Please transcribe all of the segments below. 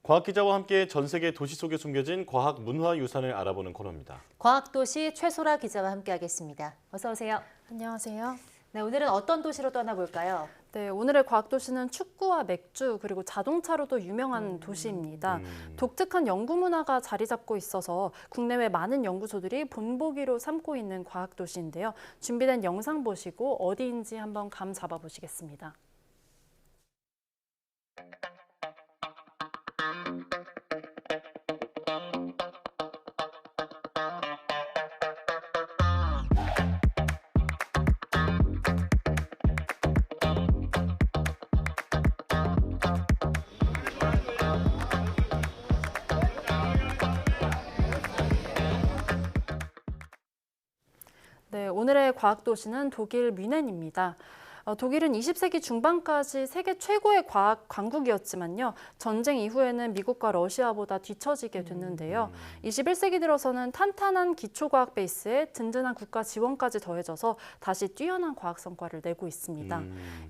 과학기자와 함께 전 세계 도시 속에 숨겨진 과학 문화유산을 알아보는 코너입니다. 과학도시 최소라 기자와 함께하겠습니다. 어서 오세요. 안녕하세요. 네, 오늘은 어떤 도시로 떠나볼까요? 네, 오늘의 과학도시는 축구와 맥주 그리고 자동차로도 유명한 도시입니다. 독특한 연구 문화가 자리 잡고 있어서 국내외 많은 연구소들이 본보기로 삼고 있는 과학도시인데요. 준비된 영상 보시고 어디인지 한번 감 잡아보시겠습니다. 네, 오늘의 과학도시는 독일 뮌헨입니다. 독일은 20세기 중반까지 세계 최고의 과학 강국이었지만요. 전쟁 이후에는 미국과 러시아보다 뒤처지게 됐는데요. 21세기 들어서는 탄탄한 기초과학 베이스에 든든한 국가 지원까지 더해져서 다시 뛰어난 과학 성과를 내고 있습니다.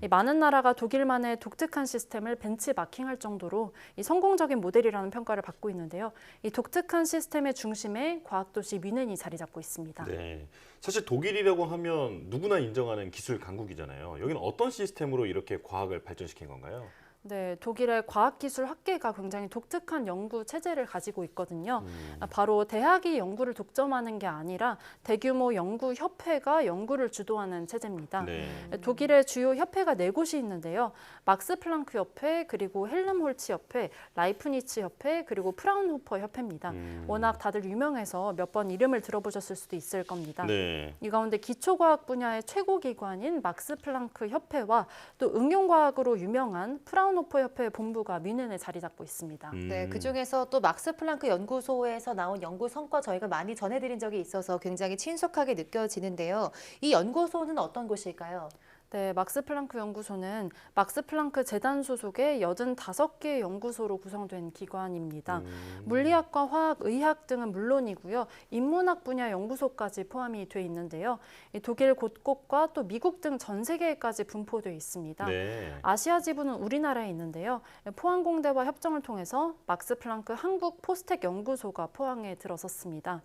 많은 나라가 독일만의 독특한 시스템을 벤치마킹할 정도로 성공적인 모델이라는 평가를 받고 있는데요. 이 독특한 시스템의 중심에 과학도시 뮌헨이 자리 잡고 있습니다. 네, 사실 독일이라고 하면 누구나 인정하는 기술 강국이잖아요. 여기는 어떤 시스템으로 이렇게 과학을 발전시킨 건가요? 네, 독일의 과학기술학계가 굉장히 독특한 연구 체제를 가지고 있거든요. 바로 대학이 연구를 독점하는 게 아니라 대규모 연구협회가 연구를 주도하는 체제입니다. 네. 독일의 주요 협회가 4곳이 있는데요. 막스 플랑크 협회, 그리고 헬름홀츠 협회, 라이프니츠 협회, 그리고 프라운호퍼 협회입니다. 워낙 다들 유명해서 몇 번 이름을 들어보셨을 수도 있을 겁니다. 네. 이 가운데 기초과학 분야의 최고 기관인 막스 플랑크 협회와 또 응용과학으로 유명한 프라운호퍼 협회의 본부가 뮌헨에 자리 잡고 있습니다. 네, 그중에서 또 막스 플랑크 연구소에서 나온 연구 성과 저희가 많이 전해드린 적이 있어서 굉장히 친숙하게 느껴지는데요. 이 연구소는 어떤 곳일까요? 네, 막스 플랑크 연구소는 막스 플랑크 재단 소속의 85개 연구소로 구성된 기관입니다. 물리학과 화학, 의학 등은 물론이고요. 인문학 분야 연구소까지 포함이 돼 있는데요. 이 독일 곳곳과 또 미국 등 전 세계에까지 분포되어 있습니다. 네. 아시아 지부는 우리나라에 있는데요. 포항공대와 협정을 통해서 막스 플랑크 한국 포스텍 연구소가 포항에 들어섰습니다.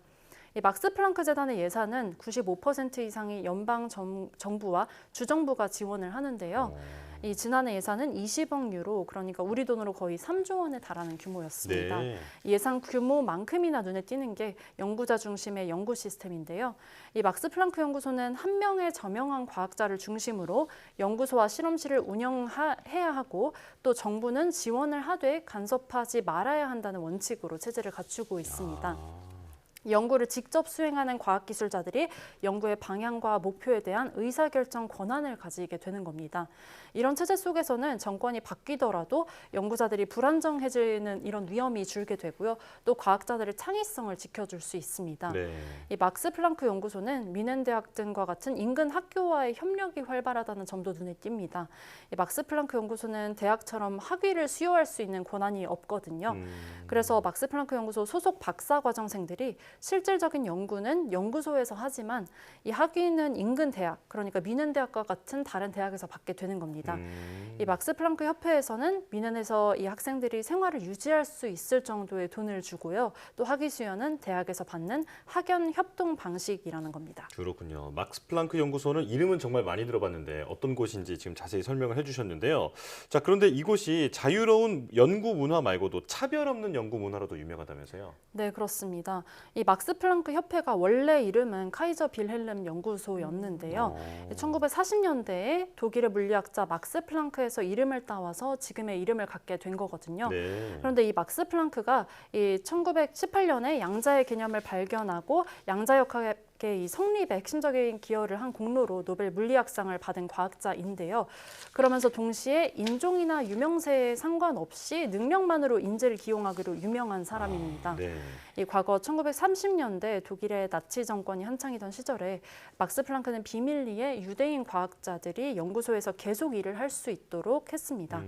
이 막스 플랑크 재단의 예산은 95% 이상이 연방 정부와 주정부가 지원을 하는데요. 이 지난해 예산은 20억 유로, 그러니까 우리 돈으로 거의 3조 원에 달하는 규모였습니다. 네. 이 예산 규모만큼이나 눈에 띄는 게 연구자 중심의 연구 시스템인데요. 이 막스 플랑크 연구소는 한 명의 저명한 과학자를 중심으로 연구소와 실험실을 운영해야 하고 또 정부는 지원을 하되 간섭하지 말아야 한다는 원칙으로 체제를 갖추고 있습니다. 연구를 직접 수행하는 과학기술자들이 연구의 방향과 목표에 대한 의사결정 권한을 가지게 되는 겁니다. 이런 체제 속에서는 정권이 바뀌더라도 연구자들이 불안정해지는 이런 위험이 줄게 되고요. 또 과학자들의 창의성을 지켜줄 수 있습니다. 네. 이 막스 플랑크 연구소는 뮌헨 대학 등과 같은 인근 학교와의 협력이 활발하다는 점도 눈에 띕니다. 이 막스 플랑크 연구소는 대학처럼 학위를 수여할 수 있는 권한이 없거든요. 그래서 막스 플랑크 연구소 소속 박사과정생들이 실질적인 연구는 연구소에서 하지만 이 학위는 인근 대학, 그러니까 뮌헨 대학과 같은 다른 대학에서 받게 되는 겁니다. 이 막스 플랑크 협회에서는 뮌헨에서 이 학생들이 생활을 유지할 수 있을 정도의 돈을 주고요. 또 학위 수여는 대학에서 받는 학연 협동 방식이라는 겁니다. 그렇군요. 막스 플랑크 연구소는 이름은 정말 많이 들어봤는데 어떤 곳인지 지금 자세히 설명을 해주셨는데요. 자, 그런데 이곳이 자유로운 연구 문화 말고도 차별 없는 연구 문화로도 유명하다면서요? 네, 그렇습니다. 이 막스 플랑크 협회가 원래 이름은 카이저 빌헬름 연구소였는데요. 1940년대에 독일의 물리학자 막스 플랑크에서 이름을 따와서 지금의 이름을 갖게 된 거거든요. 네. 그런데 이 막스 플랑크가 이 1918년에 양자의 개념을 발견하고 양자역학의 이 성립에 핵심적인 기여를 한 공로로 노벨 물리학상을 받은 과학자인데요. 그러면서 동시에 인종이나 유명세에 상관없이 능력만으로 인재를 기용하기로 유명한 사람입니다. 네. 이 과거 1930년대 독일의 나치 정권이 한창이던 시절에 막스 플랑크는 비밀리에 유대인 과학자들이 연구소에서 계속 일을 할 수 있도록 했습니다.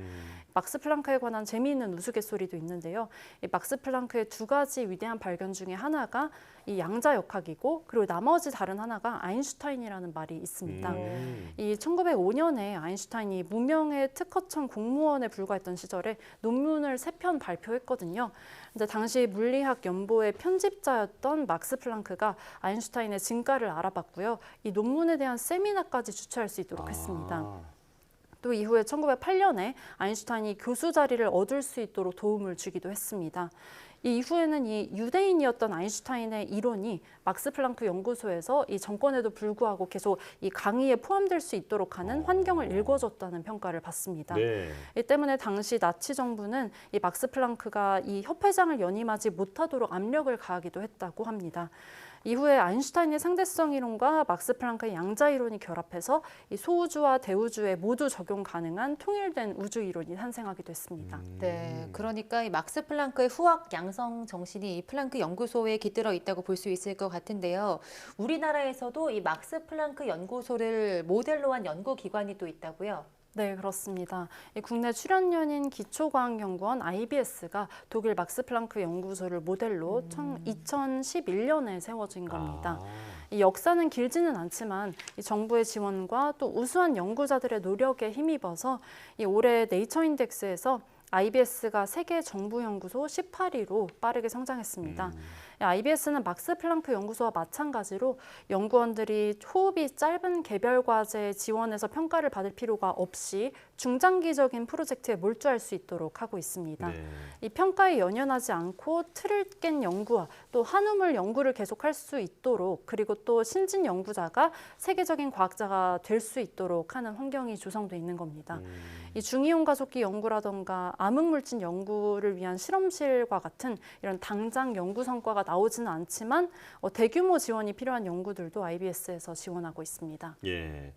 막스 플랑크에 관한 재미있는 우스갯소리도 있는데요. 이 막스 플랑크의 2가지 위대한 발견 중에 하나가 이 양자역학이고 그리고 나머지 다른 하나가 아인슈타인이라는 말이 있습니다. 음. 이 1905년에 아인슈타인이 무명의 특허청 공무원에 불과했던 시절에 논문을 3편 발표했거든요. 근데 당시 물리학 연보의 편집자였던 막스 플랑크가 아인슈타인의 진가를 알아봤고요. 이 논문에 대한 세미나까지 주최할 수 있도록 했습니다. 또 이후에 1908년에 아인슈타인이 교수 자리를 얻을 수 있도록 도움을 주기도 했습니다. 이 이후에는 이 유대인이었던 아인슈타인의 이론이 막스 플랑크 연구소에서 이 정권에도 불구하고 계속 이 강의에 포함될 수 있도록 하는 환경을 일궈줬다는 평가를 받습니다. 네. 이 때문에 당시 나치 정부는 이 막스 플랑크가 이 협회장을 연임하지 못하도록 압력을 가하기도 했다고 합니다. 이후에 아인슈타인의 상대성 이론과 막스 플랑크의 양자 이론이 결합해서 이 소우주와 대우주에 모두 적용 가능한 통일된 우주 이론이 탄생하기도 했습니다. 네, 그러니까 이 막스 플랑크의 후학 양성 정신이 이 플랑크 연구소에 깃들어 있다고 볼 수 있을 것 같은데요. 우리나라에서도 이 막스 플랑크 연구소를 모델로 한 연구기관이 또 있다고요? 네, 그렇습니다. 이 국내 출연연인 기초과학연구원 IBS가 독일 막스 플랑크 연구소를 모델로 2011년에 세워진 겁니다. 이 역사는 길지는 않지만 이 정부의 지원과 또 우수한 연구자들의 노력에 힘입어서 이 올해 네이처 인덱스에서 IBS가 세계 정부 연구소 18위로 빠르게 성장했습니다. IBS는 막스 플랑크 연구소와 마찬가지로 연구원들이 호흡이 짧은 개별 과제 지원에서 평가를 받을 필요가 없이 중장기적인 프로젝트에 몰두할 수 있도록 하고 있습니다. 네. 이 평가에 연연하지 않고 틀을 깬 연구와 또 한우물 연구를 계속할 수 있도록 그리고 또 신진 연구자가 세계적인 과학자가 될 수 있도록 하는 환경이 조성돼 있는 겁니다. 이 중이온 가속기 연구라던가 암흑물질 연구를 위한 실험실과 같은 이런 당장 연구 성과가 나오지는 않지만 대규모 지원이 필요한 연구들도 IBS에서 지원하고 있습니다. 예.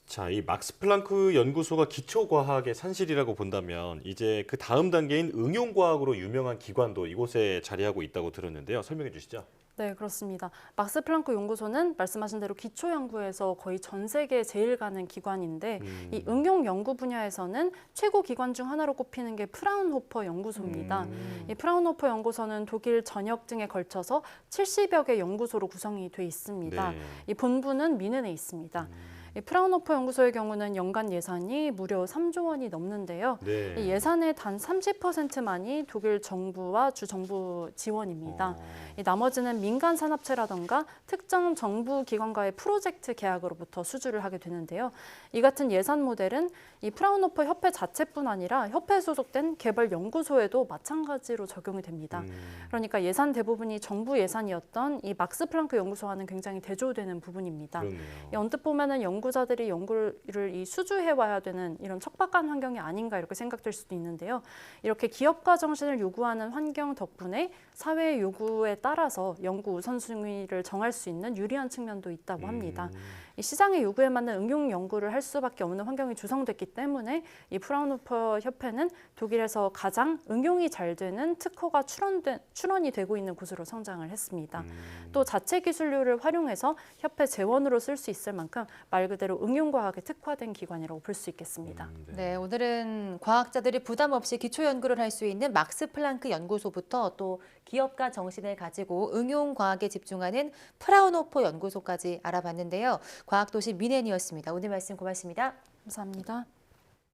자, 이 막스 플랑크 연구소가 기초과학의 산실이라고 본다면 이제 그 다음 단계인 응용과학으로 유명한 기관도 이곳에 자리하고 있다고 들었는데요. 설명해 주시죠. 네, 그렇습니다. 막스 플랑크 연구소는 말씀하신 대로 기초 연구에서 거의 전 세계 제일 가는 기관인데 이 응용 연구 분야에서는 최고 기관 중 하나로 꼽히는 게 프라운호퍼 연구소입니다. 이 프라운호퍼 연구소는 독일 전역 등에 걸쳐서 70여 개 연구소로 구성이 돼 있습니다. 네. 이 본부는 미넨에 있습니다. 이 프라운호퍼 연구소의 경우는 연간 예산이 무려 3조 원이 넘는데요. 네. 이 예산의 단 30%만이 독일 정부와 주정부 지원입니다. 이 나머지는 민간 산업체라던가 특정 정부 기관과의 프로젝트 계약으로부터 수주를 하게 되는데요. 이 같은 예산 모델은 이 프라운호퍼 협회 자체뿐 아니라 협회에 소속된 개발 연구소에도 마찬가지로 적용이 됩니다. 그러니까 예산 대부분이 정부 예산이었던 이 막스 플랑크 연구소와는 굉장히 대조되는 부분입니다. 그렇네요. 언뜻 보면은 연구자들이 연구를 이 수주해 와야 되는 이런 척박한 환경이 아닌가 이렇게 생각될 수도 있는데요. 이렇게 기업가 정신을 요구하는 환경 덕분에 사회의 요구에 따라서 연구 우선순위를 정할 수 있는 유리한 측면도 있다고 합니다. 이 시장의 요구에 맞는 응용 연구를 할 수밖에 없는 환경이 조성됐기 때문에 이 프라운호퍼 협회는 독일에서 가장 응용이 잘 되는 특허가 출원이 되고 있는 곳으로 성장을 했습니다. 또 자체 기술료를 활용해서 협회 재원으로 쓸 수 있을 만큼 말 그대로 응용과학에 특화된 기관이라고 볼 수 있겠습니다. 네, 오늘은 과학자들이 부담 없이 기초 연구를 할 수 있는 막스 플랑크 연구소부터 또 기업가 정신을 가지고 응용 과학에 집중하는 프라운호퍼 연구소까지 알아봤는데요. 과학도시 미넨이었습니다. 오늘 말씀 고맙습니다. 감사합니다.